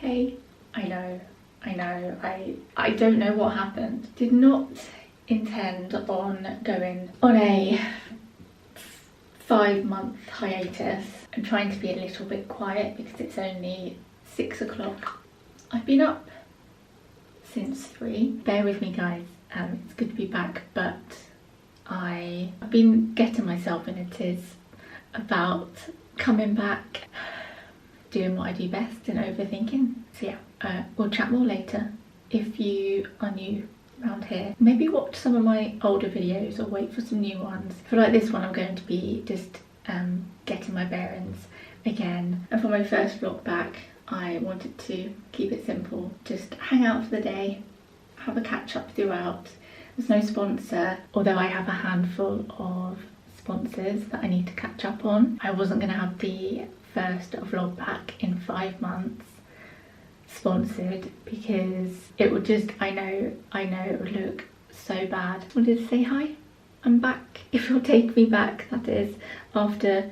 Hey, I know, I don't know what happened. Did not intend on going on a 5-month hiatus. I'm trying to be a little bit quiet because it's only 6 o'clock. I've been up since 3. Bear with me guys, it's good to be back, but I've been getting myself in a tiz about coming back, doing what I do best and overthinking. So yeah, we'll chat more later. If you are new around here, maybe watch some of my older videos or wait for some new ones. For like this one, I'm going to be just getting my bearings again. And for my first vlog back, I wanted to keep it simple, just hang out for the day, have a catch up throughout. There's no sponsor, although I have a handful of sponsors that I need to catch up on. I wasn't going to have the first vlog back in 5 months sponsored because it would just, I know it would look so bad. I wanted to say hi, I'm back. If you'll take me back, that is, after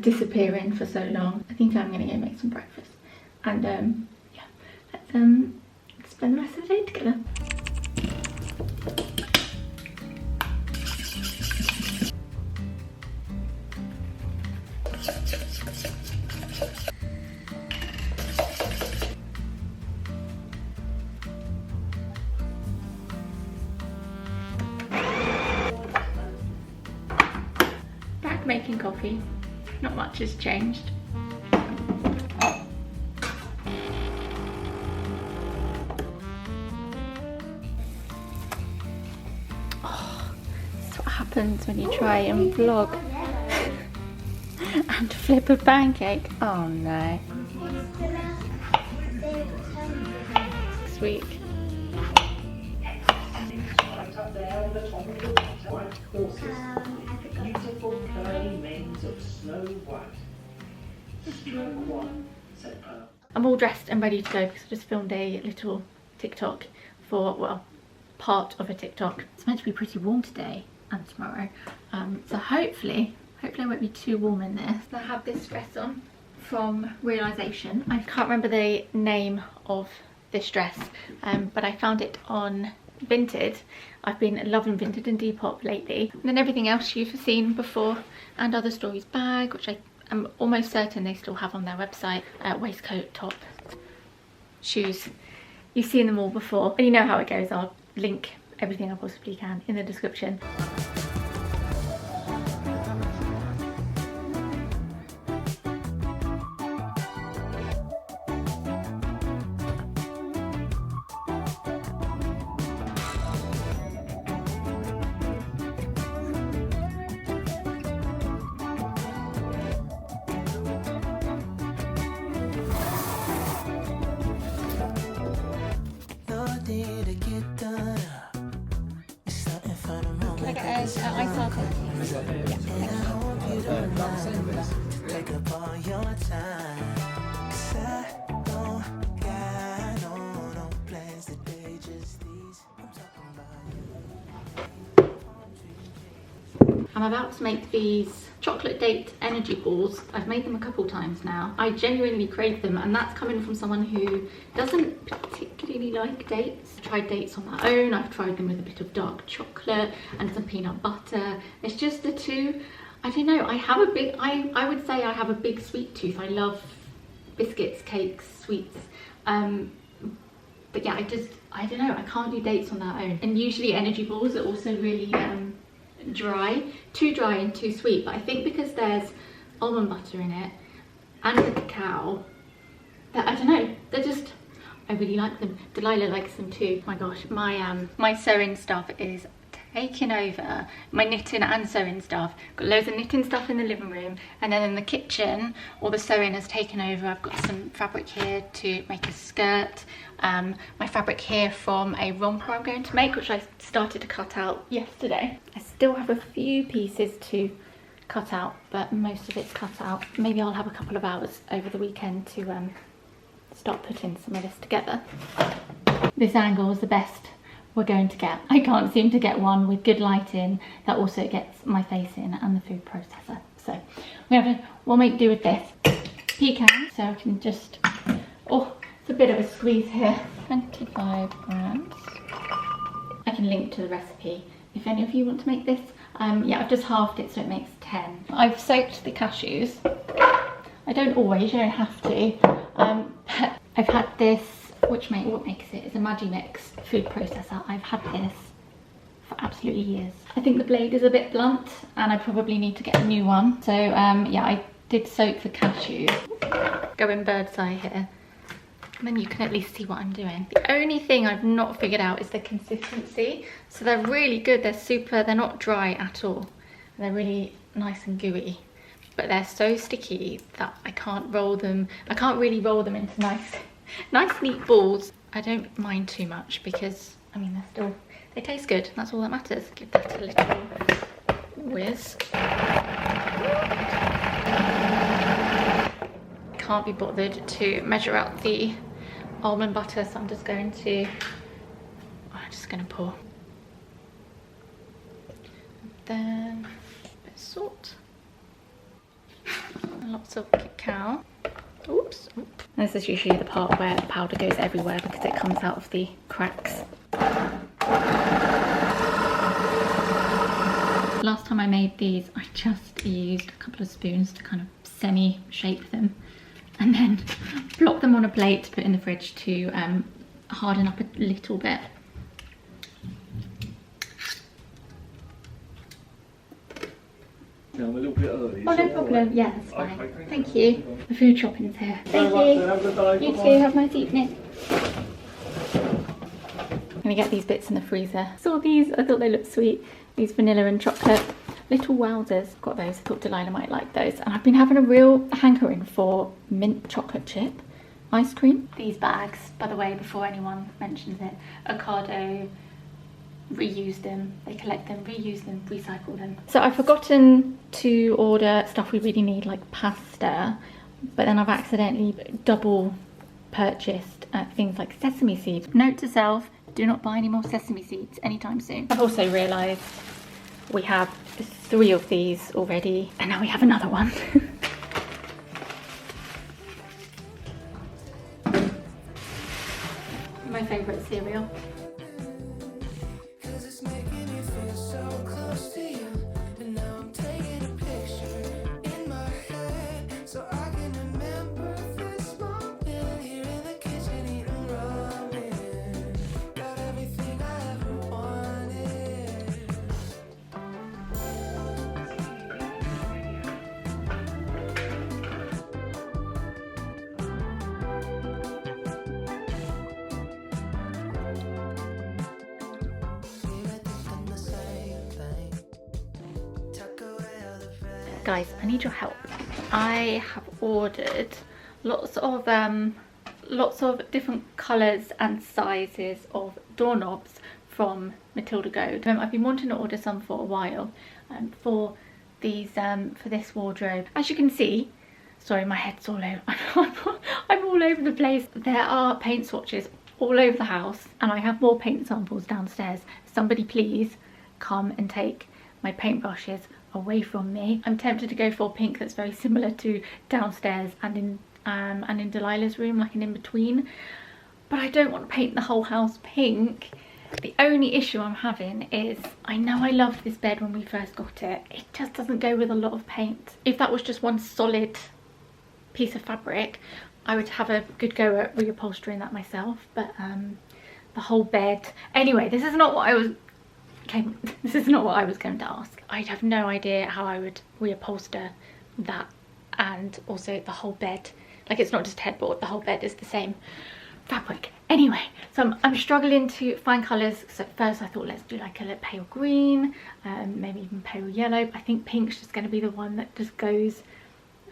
disappearing for so long. I think I'm gonna go make some breakfast and yeah, let's spend the rest of the day together. Making coffee, not much has changed. Oh, that's what happens when you try and vlog and flip a pancake. Oh no. Sweet. Beautiful curly manes of snow white. Snow white, said Pearl. I'm all dressed and ready to go because I just filmed a little TikTok for, well, part of a TikTok. It's meant to be pretty warm today and tomorrow. So hopefully I won't be too warm in this. I have this dress on from Realisation. I can't remember the name of this dress, but I found it on Vinted. I've been loving Vinted and Depop lately. And then everything else you've seen before, and Other Stories bag, which I am almost certain they still have on their website. Waistcoat, top, shoes. You've seen them all before. And you know how it goes. I'll link everything I possibly can in the description. Can I get ice latte? Take up all your time. No plans today, just these. I'm about to make these chocolate date energy balls. I've made them a couple times now. I genuinely crave them, and that's coming from someone who doesn't particularly like dates. I've tried dates on their own, I've tried them with a bit of dark chocolate and some peanut butter. It's just the two. I don't know, I have a big, I would say I have a big sweet tooth. I love biscuits, cakes, sweets. But yeah, I don't know, I can't do dates on their own. And usually energy balls are also really dry, too dry and too sweet. But I think because there's almond butter in it and the cacao, that, I don't know, they're just, I really like them. Delilah likes them too. Oh my gosh, my sewing stuff is taking over. My knitting and sewing stuff. Got loads of knitting stuff in the living room, and then in the kitchen all the sewing has taken over. I've got some fabric here to make a skirt, my fabric here from a romper I'm going to make, which I started to cut out yesterday. I still have a few pieces to cut out, but most of it's cut out. Maybe I'll have a couple of hours over the weekend to start putting some of this together. This angle is the best we're going to get. I can't seem to get one with good lighting that also gets my face in and the food processor. So we'll make do with this pecan, so I can just, oh, it's a bit of a squeeze here. 25 grams. I can link to the recipe if any of you want to make this. Yeah, I've just halved it so it makes 10. I've soaked the cashews. I don't always, you don't have to. But I've had this, what makes it? It's a Magimix food processor. I've had this for absolutely years. I think the blade is a bit blunt and I probably need to get a new one. So yeah, I did soak the cashews. Go in bird's eye here. And then you can at least see what I'm doing. The only thing I've not figured out is the consistency. So they're really good. They're not dry at all. They're really nice and gooey, but they're so sticky that I can't roll them. I can't really roll them into nice neat balls. I don't mind too much because, I mean, they taste good. That's all that matters. Give that a little whiz. Can't be bothered to measure out the almond butter, so I'm just going to pour. Then a bit of salt. And lots of cacao. Oops. This is usually the part where the powder goes everywhere because it comes out of the cracks. Last time I made these, I just used a couple of spoons to kind of semi-shape them and then plop them on a plate to put in the fridge to harden up a little bit. No, I'm a little bit early. Oh, no problem. Right? Yeah, that's fine. Okay, Thank you. The food shopping's here. Thank you. Have a good day. You too. Have a nice evening. I'm gonna get these bits in the freezer. Saw these. I thought they looked sweet. These vanilla and chocolate little wowzers. Got those. I thought Delilah might like those. And I've been having a real hankering for mint chocolate chip ice cream. These bags, by the way, before anyone mentions it, Ocado reuse them, they collect them, reuse them, recycle them. So I've forgotten to order stuff we really need, like pasta, but then I've accidentally double purchased things like sesame seeds. Note to self, do not buy any more sesame seeds anytime soon. I've also realised we have 3 of these already and now we have another one. My favourite cereal. Guys, I need your help. I have ordered lots of different colours and sizes of doorknobs from Matilda Goad. I've been wanting to order some for a while for these for this wardrobe. As you can see, sorry, my head's all over. I'm all over the place. There are paint swatches all over the house and I have more paint samples downstairs. Somebody please come and take my paintbrushes away from me. I'm tempted to go for pink that's very similar to downstairs and in Delilah's room, like an in-between, but I don't want to paint the whole house pink. The only issue I'm having is, I know I loved this bed when we first got it, it just doesn't go with a lot of paint. If that was just one solid piece of fabric, I would have a good go at reupholstering that myself, but the whole bed, anyway, this is not what I was going to ask. I have no idea how I would reupholster that, and also the whole bed. Like, it's not just headboard, the whole bed is the same fabric. Anyway, so I'm struggling to find colours. So at first I thought, let's do like a pale green, maybe even pale yellow. I think pink's just going to be the one that just goes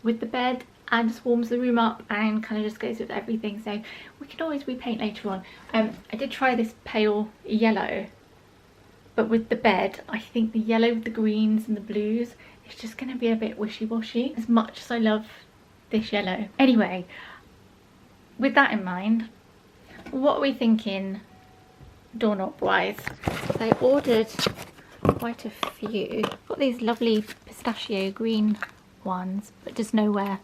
with the bed and just warms the room up and kind of just goes with everything. So we can always repaint later on. I did try this pale yellow, but with the bed, I think the yellow with the greens and the blues is just going to be a bit wishy-washy, as much as I love this yellow. Anyway, with that in mind, what are we thinking doorknob-wise? So I ordered quite a few. Got these lovely pistachio green ones, but just nowhere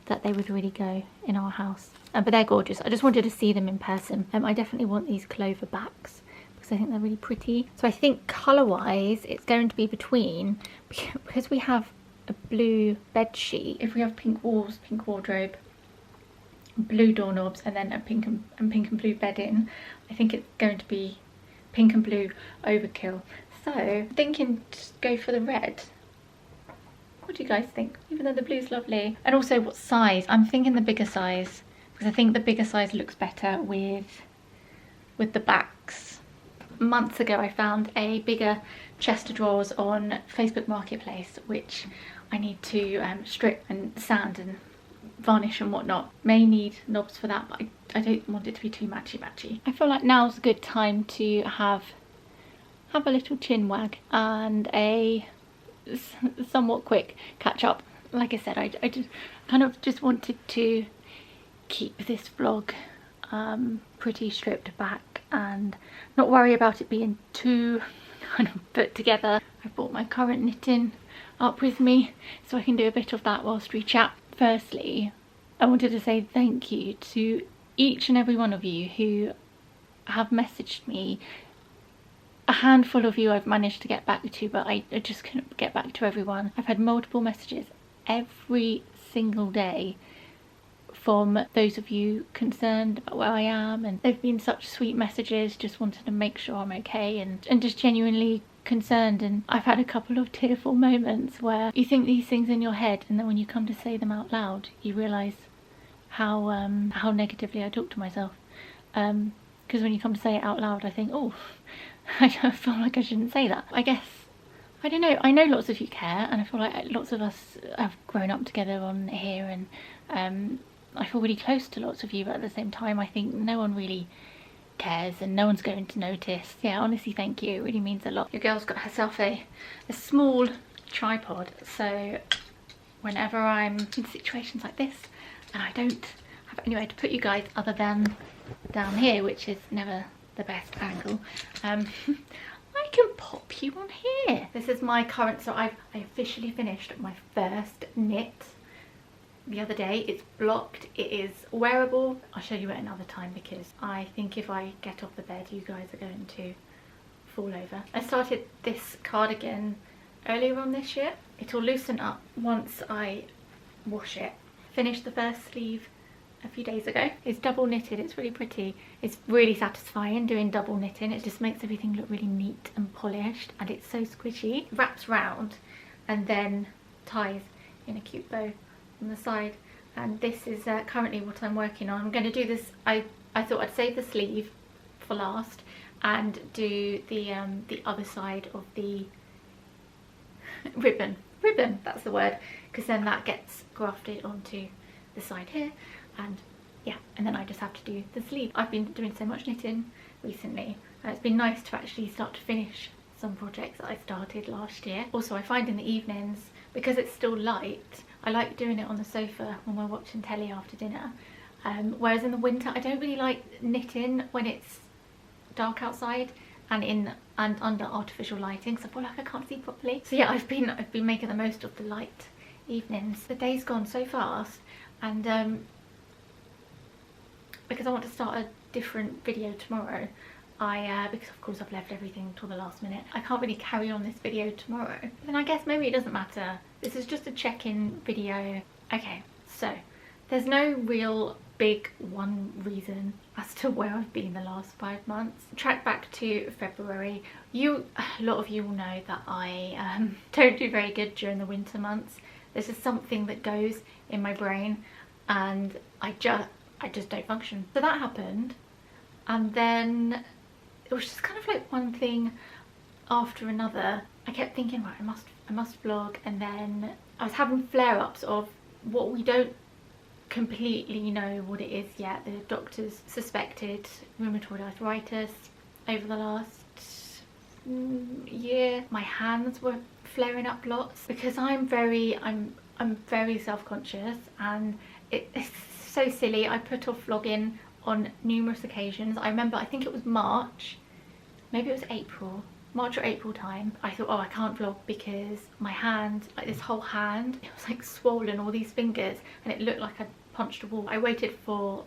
that they would really go in our house. but they're gorgeous. I just wanted to see them in person. I definitely want these clover backs because I think they're really pretty. So I think colour wise it's going to be between, because we have a blue bed sheet, if we have pink walls, pink wardrobe, blue doorknobs, and then a pink and blue bedding, I think it's going to be pink and blue overkill. So I'm thinking just go for the red. What do you guys think? Even though the blue's lovely. And also what size? I'm thinking the bigger size, because I think the bigger size looks better with the backs. Months ago I found a bigger chest of drawers on Facebook Marketplace, which I need to strip and sand and varnish and whatnot. May need knobs for that, but I don't want it to be too matchy. I feel like now's a good time to have a little chin wag and a somewhat quick catch up. Like I said, I just kind of just wanted to keep this vlog pretty stripped back and not worry about it being too kind of put together. I brought my current knitting up with me so I can do a bit of that whilst we chat. Firstly, I wanted to say thank you to each and every one of you who have messaged me. A handful of you I've managed to get back to, but I just couldn't get back to everyone. I've had multiple messages every single day from those of you concerned about where I am, and they've been such sweet messages, just wanted to make sure I'm okay and just genuinely concerned. And I've had a couple of tearful moments where you think these things in your head, and then when you come to say them out loud you realise how negatively I talk to myself, because when you come to say it out loud I think, oh, I feel like I shouldn't say that. I guess, I don't know, I know lots of you care, and I feel like lots of us have grown up together on here, and I feel really close to lots of you, but at the same time I think no one really cares and no one's going to notice. Yeah, honestly, thank you, it really means a lot. Your girl's got herself a small tripod, so whenever I'm in situations like this and I don't have anywhere to put you guys other than down here, which is never the best angle, I can pop you on here. This is my current, so I officially finished my first knit the other day. It's blocked, it is wearable. I'll show you it another time because I think if I get off the bed you guys are going to fall over. I started this cardigan earlier on this year. It'll loosen up once I wash it. Finished the first sleeve a few days ago. It's double knitted, it's really pretty. It's really satisfying doing double knitting. It just makes everything look really neat and polished, and it's so squishy. It wraps round and then ties in a cute bow on the side, and this is currently what I'm working on. I'm going to do this, I thought I'd save the sleeve for last and do the other side of the ribbon, that's the word, because then that gets grafted onto the side here, and yeah, and then I just have to do the sleeve. I've been doing so much knitting recently, and it's been nice to actually start to finish some projects that I started last year. Also, I find in the evenings, because it's still light, I like doing it on the sofa when we're watching telly after dinner, whereas in the winter I don't really like knitting when it's dark outside and under artificial lighting, so I feel like I can't see properly. So yeah, I've been making the most of the light evenings. The day's gone so fast, and because I want to start a different video tomorrow, because of course I've left everything till the last minute, I can't really carry on this video tomorrow. Then I guess maybe it doesn't matter. This is just a check-in video. Okay, so there's no real big one reason as to where I've been the last 5 months. Track back to February. A lot of you will know that I don't do very good during the winter months. There's just something that goes in my brain and I just don't function. So that happened, and then it was just kind of like one thing after another. I kept thinking, right, I must vlog, and then I was having flare-ups of what we don't completely know what it is yet. The doctors suspected rheumatoid arthritis over the last year. My hands were flaring up lots because I'm very self-conscious, and it's so silly. I put off vlogging on numerous occasions. I remember, I think it was March, maybe it was March or April time. I thought, oh, I can't vlog because my hand, like this whole hand, it was like swollen, all these fingers, and it looked like I'd punched a wall. I waited for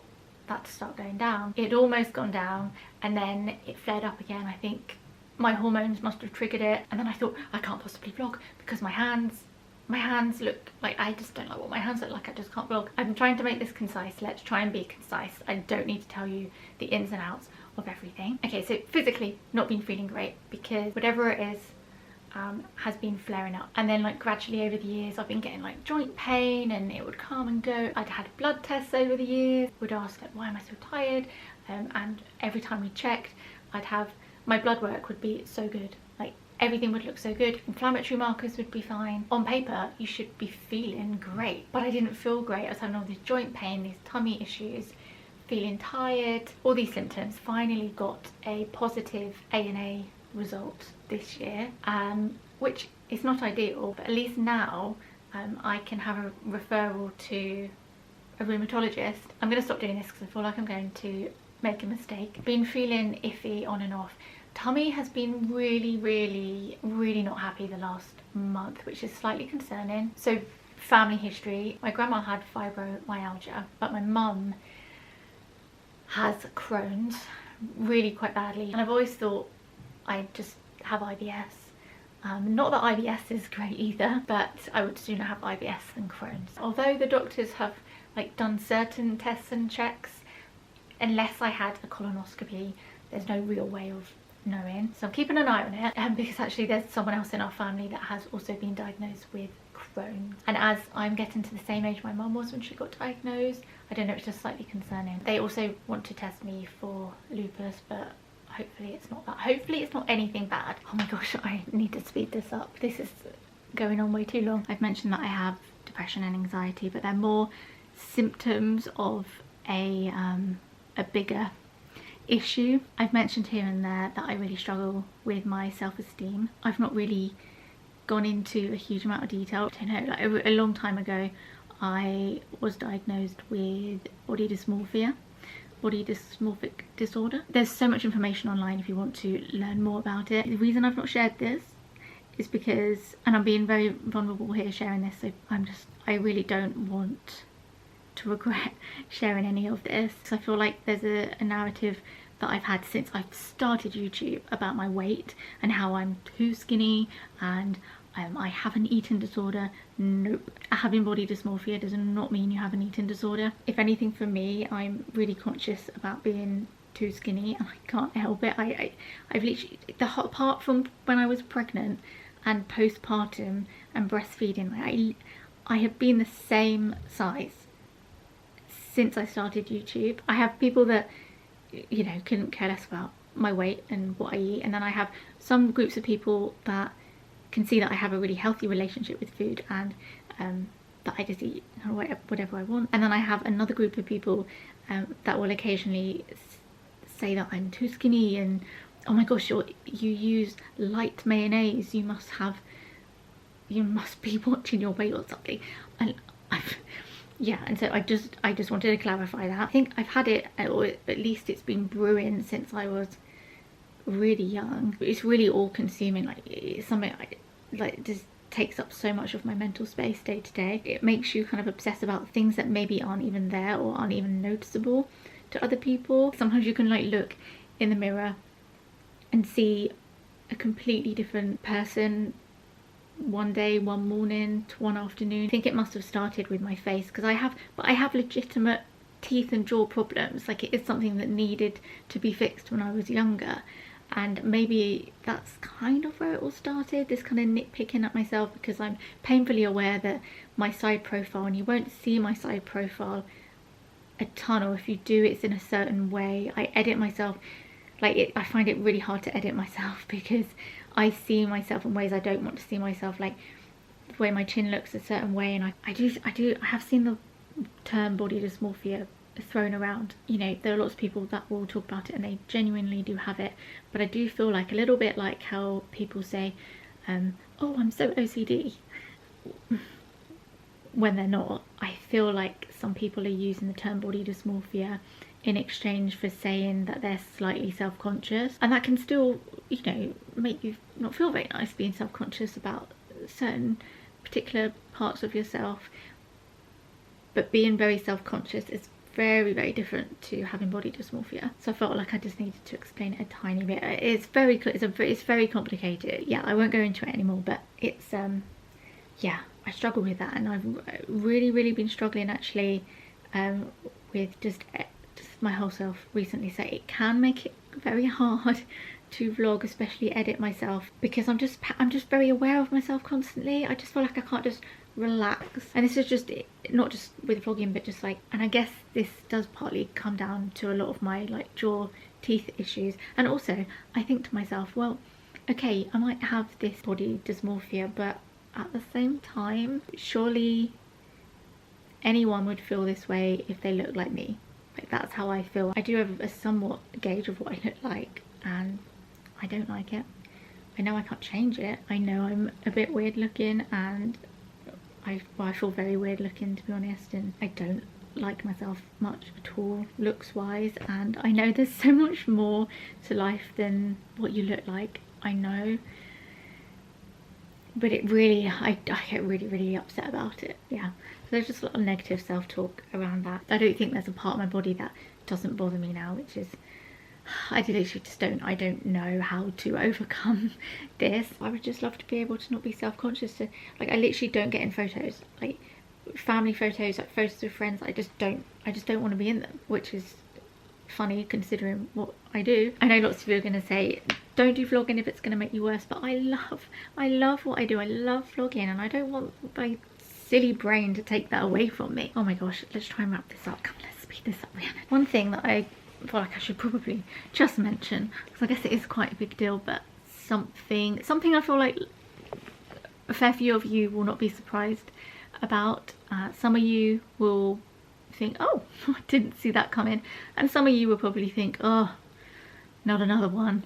that to start going down. It had almost gone down and then it flared up again. I think my hormones must have triggered it, and then I thought I can't possibly vlog because my hands look like, I just don't like what my hands look like. I just can't vlog. I'm trying to make this concise. Let's try and be concise. I don't need to tell you the ins and outs of everything. Okay, so physically not been feeling great because whatever it is has been flaring up, and then like gradually over the years I've been getting like joint pain and it would come and go. I'd had blood tests over the years, would ask like, why am I so tired, and every time we checked I'd have, my blood work would be so good, like everything would look so good, inflammatory markers would be fine. On paper you should be feeling great, but I didn't feel great. I was having all this joint pain, these tummy issues, feeling tired, all these symptoms. Finally got a positive ANA result this year, which is not ideal, but at least now I can have a referral to a rheumatologist. I'm going to stop doing this because I feel like I'm going to make a mistake. Been feeling iffy on and off. Tummy has been really not happy the last month, which is slightly concerning. So family history, my grandma had fibromyalgia, but my mum has Crohn's really quite badly, and I've always thought I just have IBS. Not that IBS is great either, but I would sooner have IBS than Crohn's. Although the doctors have like done certain tests and checks, unless I had a colonoscopy, there's no real way of knowing. So I'm keeping an eye on it, because actually there's someone else in our family that has also been diagnosed with Crohn's. And as I'm getting to the same age my mum was when she got diagnosed, I don't know, it's just slightly concerning. They also want to test me for lupus, but hopefully it's not that. Hopefully it's not anything bad. Oh my gosh, I need to speed this up. This is going on way too long. I've mentioned that I have depression and anxiety, but they're more symptoms of a bigger issue. I've mentioned here and there that I really struggle with my self-esteem. I've not really gone into a huge amount of detail. I don't know, like a long time ago I was diagnosed with body dysmorphia, body dysmorphic disorder. There's so much information online if you want to learn more about it. The reason I've not shared this is because, and I'm being very vulnerable here sharing this, so I really don't want to regret sharing any of this, because I feel like there's a narrative that I've had since I've started YouTube about my weight and how I'm too skinny and I have an eating disorder. Nope. Having body dysmorphia does not mean you have an eating disorder. If anything, for me, I'm really conscious about being too skinny and I can't help it. I've literally, apart from when I was pregnant and postpartum and breastfeeding, I have been the same size since I started YouTube. I have people that, you know, couldn't care less about my weight and what I eat, and then I have some groups of people that can see that I have a really healthy relationship with food and that I just eat whatever I want. And then I have another group of people that will occasionally say that I'm too skinny and, oh my gosh, you use light mayonnaise, you must be watching your weight or something. And yeah, and so I just wanted to clarify that. I think I've had it, or at least it's been brewing since I was really young. It's really all consuming. Like, it's something like just takes up so much of my mental space day to day. It makes you kind of obsess about things that maybe aren't even there or aren't even noticeable to other people. Sometimes you can like look in the mirror and see a completely different person one day, one morning to one afternoon. I think it must have started with my face, because I have legitimate teeth and jaw problems. Like, it is something that needed to be fixed when I was younger, and maybe that's kind of where it all started, this kind of nitpicking at myself, because I'm painfully aware that my side profile, and you won't see my side profile a ton, or if you do, it's in a certain way. I edit myself, like, I find it really hard to edit myself because I see myself in ways I don't want to see myself, like the way my chin looks a certain way, and I have seen the term body dysmorphia thrown around. You know, there are lots of people that will talk about it and they genuinely do have it, but I do feel like a little bit like how people say, oh, I'm so OCD, when they're not. I feel like some people are using the term body dysmorphia in exchange for saying that they're slightly self-conscious, and that can still, you know, make you not feel very nice being self-conscious about certain particular parts of yourself, but being very self-conscious is very, very different to having body dysmorphia. So I felt like I just needed to explain it a tiny bit. It's very complicated. Yeah, I won't go into it anymore, but it's yeah, I struggle with that, and I've really been struggling actually with just my whole self recently. So it can make it very hard to vlog, especially edit myself, because I'm just very aware of myself constantly. I just feel like I can't just relax, and this is just not just with vlogging, but just like, and I guess this does partly come down to a lot of my like jaw teeth issues. And also I think to myself, well, okay, I might have this body dysmorphia, but at the same time, surely anyone would feel this way if they look like me. Like, that's how I feel. I do have a somewhat gauge of what I look like, and I don't like it. I know I can't change it. I know I'm a bit weird looking, and I feel very weird looking, to be honest, and I don't like myself much at all looks wise. And I know there's so much more to life than what you look like, I know, but it really, I get really upset about it. Yeah, so there's just a lot of negative self-talk around that. I don't think there's a part of my body that doesn't bother me now, which is, I literally just I don't know how to overcome this. I would just love to be able to not be self-conscious. To, like, I literally don't get in photos, like family photos, like photos of friends. I just don't want to be in them, which is funny considering what I do. I know lots of you are going to say, don't do vlogging if it's going to make you worse, but I love what I do. I love vlogging, and I don't want my silly brain to take that away from me. Oh my gosh, let's try and wrap this up. Come on, let's speed this up, Rhiannon. One thing that I feel like I should probably just mention, because I guess it is quite a big deal, but something I feel like a fair few of you will not be surprised about. Some of you will think, oh, I didn't see that coming, and some of you will probably think, oh, not another one.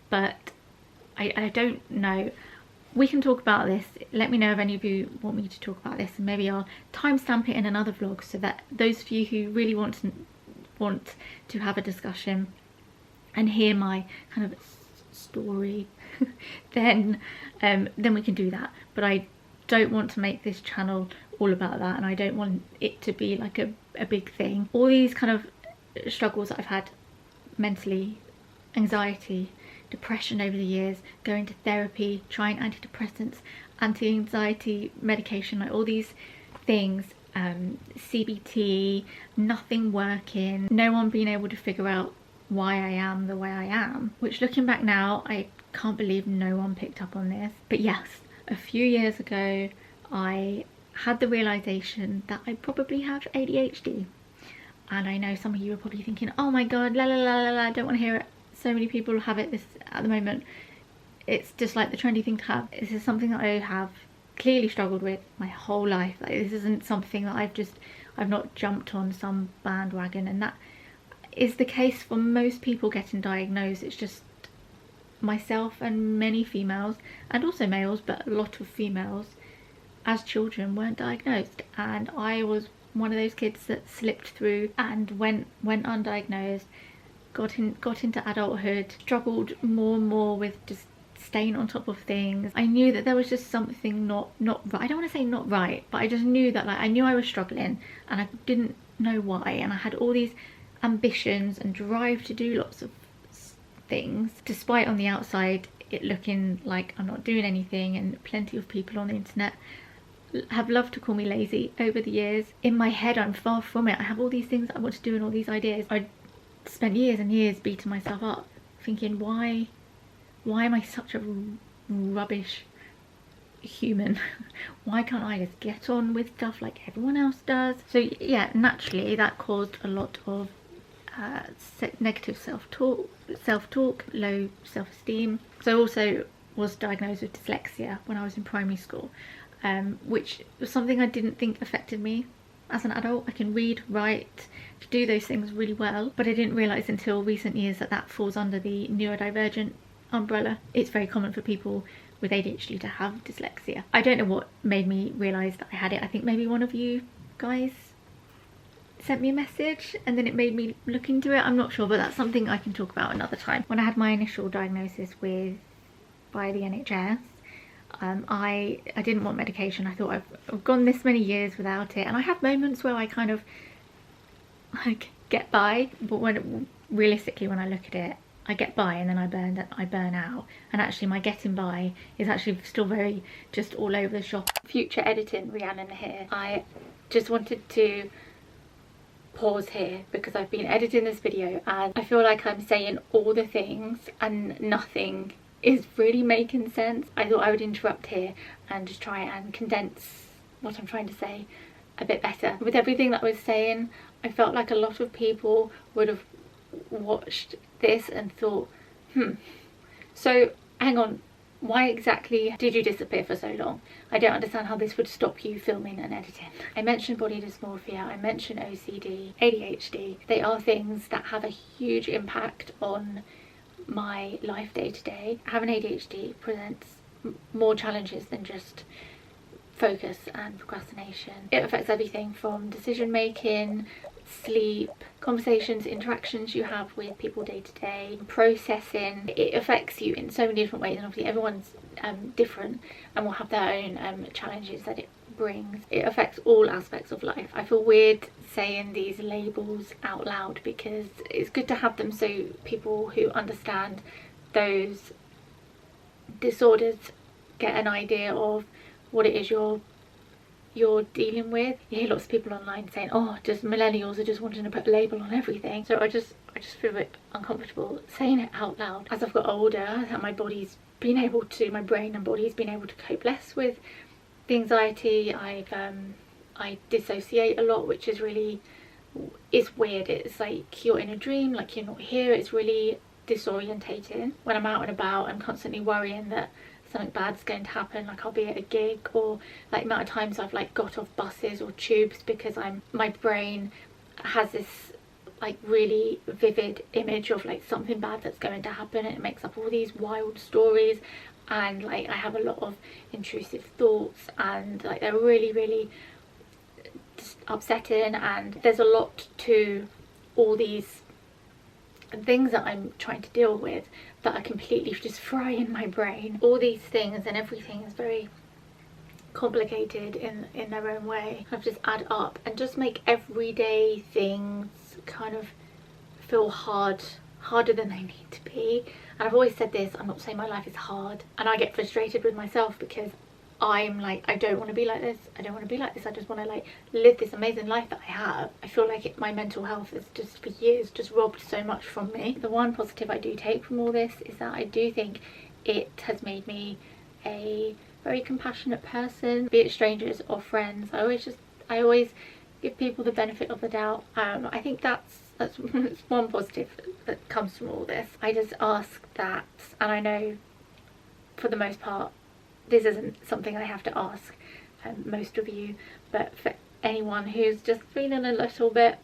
But I don't know. We can talk about this. Let me know if any of you want me to talk about this, and maybe I'll timestamp it in another vlog, so that those of you who really want to have a discussion and hear my kind of story then we can do that. But I don't want to make this channel all about that, and I don't want it to be like a big thing. All these kind of struggles that I've had mentally, anxiety, depression over the years, going to therapy, trying antidepressants, anti-anxiety medication, like all these things, CBT, nothing working, no one being able to figure out why I am the way I am, which looking back now, I can't believe no one picked up on this. But yes, a few years ago I had the realization that I probably have ADHD. And I know some of you are probably thinking, oh my god, la la la la la, I don't want to hear it. So many people have it this at the moment. It's just like the trendy thing to have. This is something that I have clearly struggled with my whole life. Like, this isn't something that I've not jumped on some bandwagon, and that is the case for most people getting diagnosed. It's just myself and many females, and also males, but a lot of females as children weren't diagnosed, and I was one of those kids that slipped through and went undiagnosed, got into adulthood, struggled more and more with just staying on top of things. I knew that there was just something not right. I don't want to say not right, but I just knew that, like, I knew I was struggling and I didn't know why, and I had all these ambitions and drive to do lots of things, despite on the outside it looking like I'm not doing anything. And plenty of people on the internet have loved to call me lazy over the years. In my head, I'm far from it. I have all these things that I want to do and all these ideas. I spent years and years beating myself up, thinking, why am I such a rubbish human? Why can't I just get on with stuff like everyone else does? So yeah, naturally that caused a lot of negative self-talk, low self-esteem. So I also was diagnosed with dyslexia when I was in primary school, which was something I didn't think affected me as an adult. I can read, write, do those things really well, but I didn't realise until recent years that that falls under the neurodivergent umbrella. It's very common for people with ADHD to have dyslexia. I don't know what made me realise that I had it. I think maybe one of you guys sent me a message and then it made me look into it. I'm not sure, but that's something I can talk about another time. When I had my initial diagnosis by the NHS, I didn't want medication. I thought I've gone this many years without it, and I have moments where I kind of like get by, but when realistically when I look at it, I get by and then I burn out. And actually my getting by is actually still very just all over the shop. Future editing, Rhiannon here. I just wanted to pause here because I've been editing this video and I feel like I'm saying all the things and nothing is really making sense. I thought I would interrupt here and just try and condense what I'm trying to say a bit better. With everything that I was saying, I felt like a lot of people would have watched this and thought, so hang on, why exactly did you disappear for so long? I don't understand how this would stop you filming and editing. I mentioned body dysmorphia, I mentioned OCD, ADHD. They are things that have a huge impact on my life day to day. Having ADHD presents more challenges than just focus and procrastination. It affects everything from decision making, sleep, conversations, interactions you have with people day to day, processing. It affects you in so many different ways, and obviously everyone's different and will have their own challenges that it brings. It affects all aspects of life. I feel weird saying these labels out loud because it's good to have them so people who understand those disorders get an idea of what it is you're dealing with. You hear lots of people online saying, oh, just millennials are just wanting to put a label on everything. So I just feel a bit uncomfortable saying it out loud. As I've got older, that my body's been able to, my brain and body's been able to cope less with the anxiety. I dissociate a lot, which is really, it's weird. It's like you're in a dream, like you're not here. It's really disorientating. When I'm out and about, I'm constantly worrying that something bad's going to happen, like I'll be at a gig, or like amount of times I've like got off buses or tubes because my brain has this like really vivid image of like something bad that's going to happen, and it makes up all these wild stories, and like I have a lot of intrusive thoughts, and like they're really just upsetting, and there's a lot to all these things that I'm trying to deal with that are completely just frying my brain. All these things and everything is very complicated in their own way. Kind of just add up and just make everyday things kind of feel harder than they need to be. And I've always said this, I'm not saying my life is hard, and I get frustrated with myself because I'm like, I don't want to be like this, I don't want to be like this, I just want to like live this amazing life that I have. I feel like my mental health has just for years just robbed so much from me. The one positive I do take from all this is that I do think it has made me a very compassionate person, be it strangers or friends. I always give people the benefit of the doubt. I think that's one positive that comes from all this. I just ask that, and I know for the most part this isn't something I have to ask most of you, but for anyone who's just feeling a little bit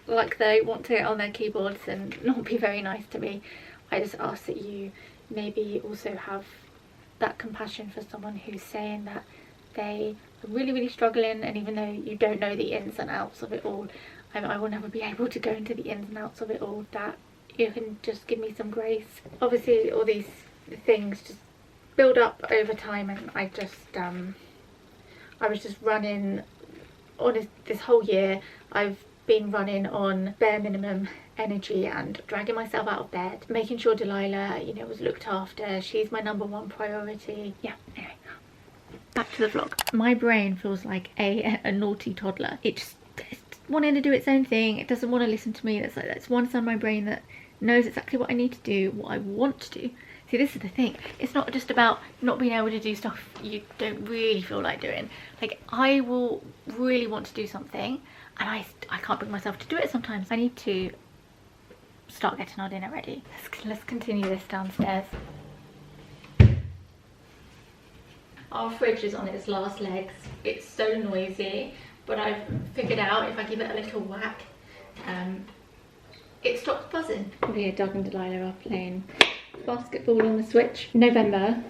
like they want to get on their keyboards and not be very nice to me, I just ask that you maybe also have that compassion for someone who's saying that they are really struggling, and even though you don't know the ins and outs of it all, I will never be able to go into the ins and outs of it all, that you can just give me some grace. Obviously all these things just build up over time, and I was just running on this whole year. I've been running on bare minimum energy and dragging myself out of bed, making sure Delilah, you know, was looked after. She's my #1 priority. Yeah, anyway, back to the vlog. My brain feels like a naughty toddler. It's wanting to do its own thing. It doesn't want to listen to me. That's one side of my brain that knows exactly what I need to do, what I want to do. See, this is the thing. It's not just about not being able to do stuff you don't really feel like doing. Like, I will really want to do something and I can't bring myself to do it sometimes. I need to start getting our dinner ready. Let's continue this downstairs. Our fridge is on its last legs. It's so noisy, but I've figured out if I give it a little whack, it stops buzzing. Here, Doug and Delilah are playing basketball on the Switch. In November,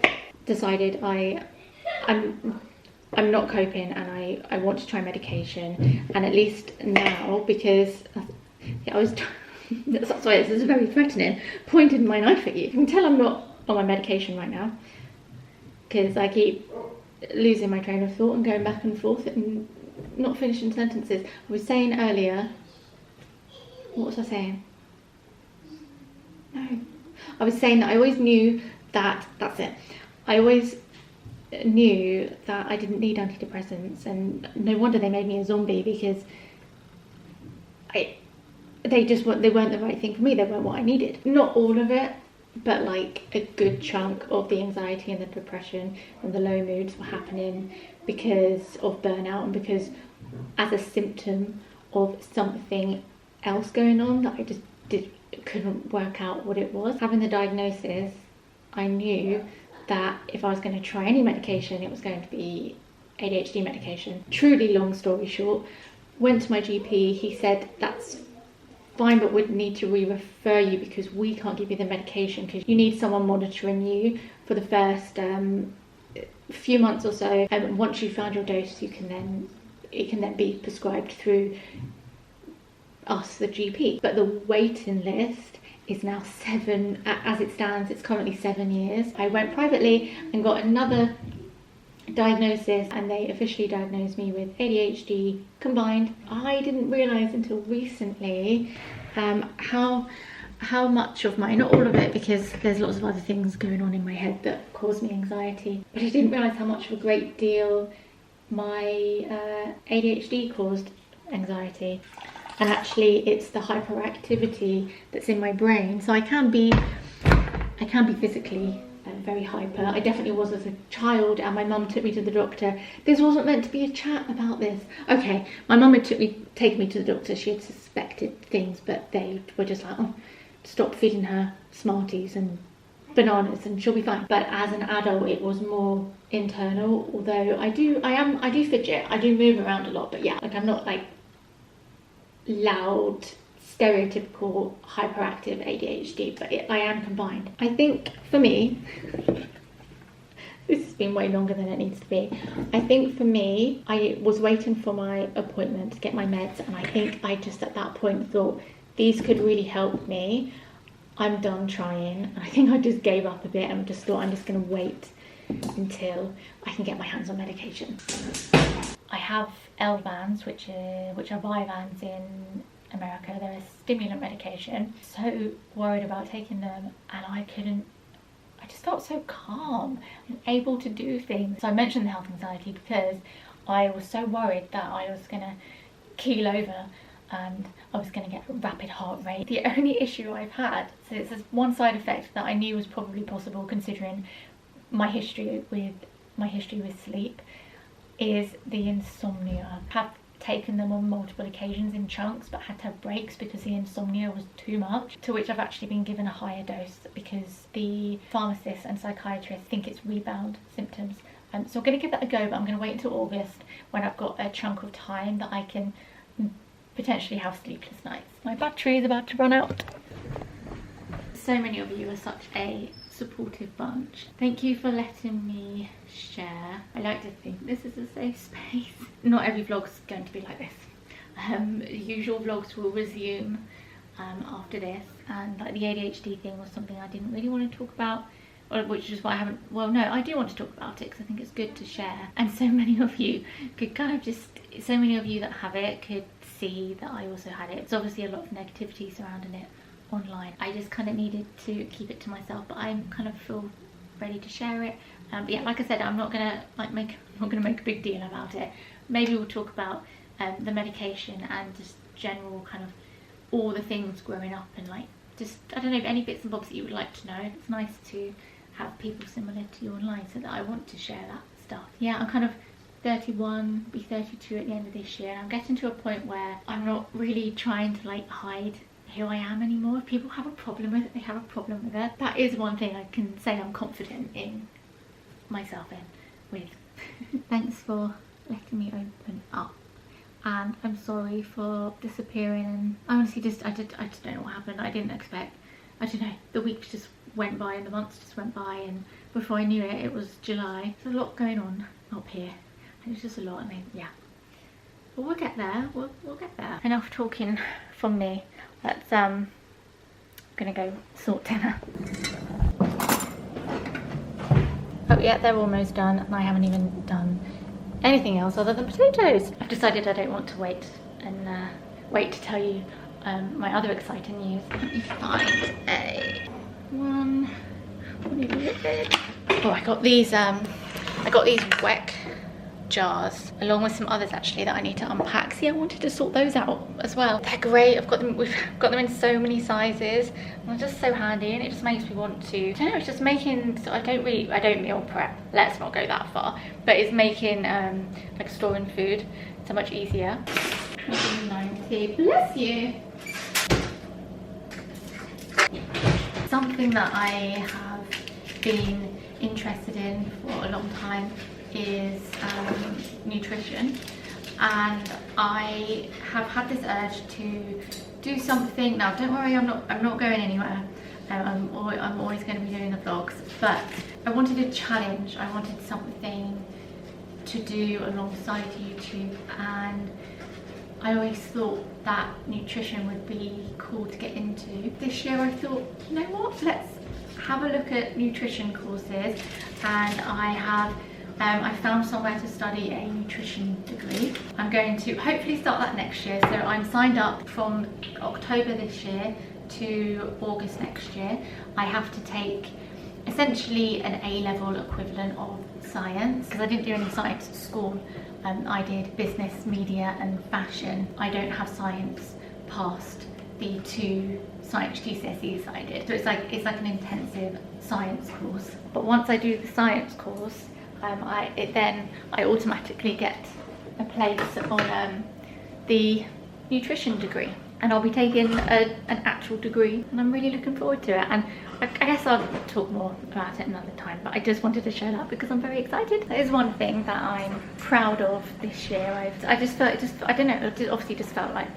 decided I'm not coping, and I want to try medication, and at least now, because I was that's why this is very threatening, pointing my knife at you. You can tell I'm not on my medication right now because I keep losing my train of thought and going back and forth and not finishing sentences. I was saying earlier What was I saying? No. I was saying that I always knew that, that's it. I always knew that I didn't need antidepressants, and no wonder they made me a zombie, because they weren't the right thing for me. They weren't what I needed. Not all of it, but like a good chunk of the anxiety and the depression and the low moods were happening because of burnout, and because as a symptom of something else going on that I just couldn't work out what it was. Having the diagnosis, I knew that if I was going to try any medication, it was going to be ADHD medication. Truly long story short, went to my GP. He said that's fine, but would need to re-refer you because we can't give you the medication because you need someone monitoring you for the first few months or so. And once you found your dose, it can then be prescribed through us, the GP. But the waiting list is now 7, as it stands, it's currently 7 years. I went privately and got another diagnosis, and they officially diagnosed me with ADHD combined. I didn't realise until recently how much of my, not all of it, because there's lots of other things going on in my head that cause me anxiety, but I didn't realise how much of a great deal my ADHD caused anxiety. And actually it's the hyperactivity that's in my brain. So I can be physically very hyper. I definitely was as a child, and my mum took me to the doctor. This wasn't meant to be a chat about this. Okay, my mum had taken me to the doctor. She had suspected things, but they were just like, oh, stop feeding her Smarties and bananas and she'll be fine. But as an adult, it was more internal, although I do fidget, I do move around a lot, but yeah, like I'm not like loud, stereotypical hyperactive ADHD, but I am combined. I think for me, this has been way longer than it needs to be. I think for me, I was waiting for my appointment to get my meds, and I think I just at that point thought these could really help me. I'm done trying. And I think I just gave up a bit and just thought I'm just going to wait until I can get my hands on medication. I have L-Vans, which are Vyvanse in America. They're a stimulant medication. So worried about taking them, and I just felt so calm and able to do things. So I mentioned the health anxiety because I was so worried that I was going to keel over and I was going to get a rapid heart rate. The only issue I've had, so it's this one side effect that I knew was probably possible considering my history with sleep, is the insomnia. I have taken them on multiple occasions in chunks, but had to have breaks because the insomnia was too much, to which I've actually been given a higher dose because the pharmacist and psychiatrist think it's rebound symptoms. So I'm going to give that a go, but I'm going to wait until August when I've got a chunk of time that I can potentially have sleepless nights. My battery is about to run out. So many of you are such a supportive bunch. Thank you for letting me share. I like to think this is a safe space. Not every vlog's going to be like this. Usual vlogs will resume after this, and like the ADHD thing was something I didn't really want to talk about, which is why I haven't, well no, I do want to talk about it because I think it's good to share, and so many of you could kind of just, so many of you that have it could see that I also had it. It's obviously a lot of negativity surrounding it online. I just kind of needed to keep it to myself, but I kind of feel ready to share it. But yeah, like I said, I'm not gonna make a big deal about it. Maybe we'll talk about the medication and just general kind of all the things growing up, and like just, I don't know, any bits and bobs that you would like to know. It's nice to have people similar to you online so that I want to share that stuff. Yeah, I'm kind of 31, be 32 at the end of this year, and I'm getting to a point where I'm not really trying to like hide who I am anymore. If people have a problem with it, they have a problem with it. That is one thing I can say I'm confident in myself with. Thanks for letting me open up, and I'm sorry for disappearing, and I honestly just I just don't know what happened. I didn't expect, I don't know, the weeks just went by and the months just went by, and before I knew it, it was July. There's a lot going on up here, and it's just a lot. I mean, yeah, but we'll get there. We'll get there. Enough talking from me. Let's gonna go sort dinner. Oh yeah, they're almost done, and I haven't even done anything else other than potatoes. I've decided I don't want to wait and wait to tell you my other exciting news. Let me find a one. Oh, I got these WEC jars along with some others actually that I need to unpack. See, I wanted to sort those out as well. They're great. We've got them in so many sizes and they're just so handy, and it just makes me want to, I don't know, it's just making, so I don't meal prep, let's not go that far, but it's making like storing food so much easier. 90, bless you. Something that I have been interested in for a long time is nutrition, and I have had this urge to do something. Now don't worry, I'm not going anywhere. I'm always going to be doing the vlogs, but I wanted a challenge. I wanted something to do alongside YouTube, and I always thought that nutrition would be cool to get into. This year I thought, you know what, let's have a look at nutrition courses, and I found somewhere to study a nutrition degree. I'm going to hopefully start that next year, so I'm signed up from October this year to August next year. I have to take essentially an A-level equivalent of science, because I didn't do any science at school. I did business, media and fashion. I don't have science past the 2 science GCSEs that I did, so it's like an intensive science course. But once I do the science course, I automatically get a place on the nutrition degree, and I'll be taking an actual degree, and I'm really looking forward to it. And I guess I'll talk more about it another time, but I just wanted to share that because I'm very excited. That is one thing that I'm proud of this year. I just felt, I don't know, it obviously just felt like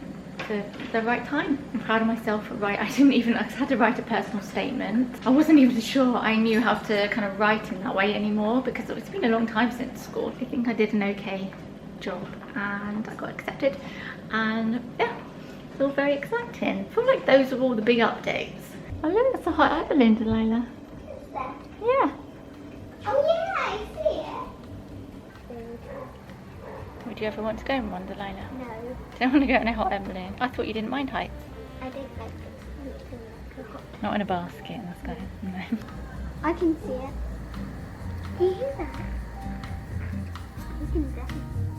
the right time. I'm proud of myself. Right, I had to write a personal statement. I wasn't even sure I knew how to kind of write in that way anymore, because it's been a long time since school. I think I did an okay job and I got accepted, and yeah, it's all very exciting. I feel like those are all the big updates. Oh look, that's a hot air balloon, Delilah. Is that? Yeah. Oh yeah, I see it. Would you ever want to go in one, Delilah? No, Don't want to go in a hot air balloon. I thought you didn't mind heights. I don't like this. Not in a basket in the sky. No. I can see it. Do you hear that? You can definitely.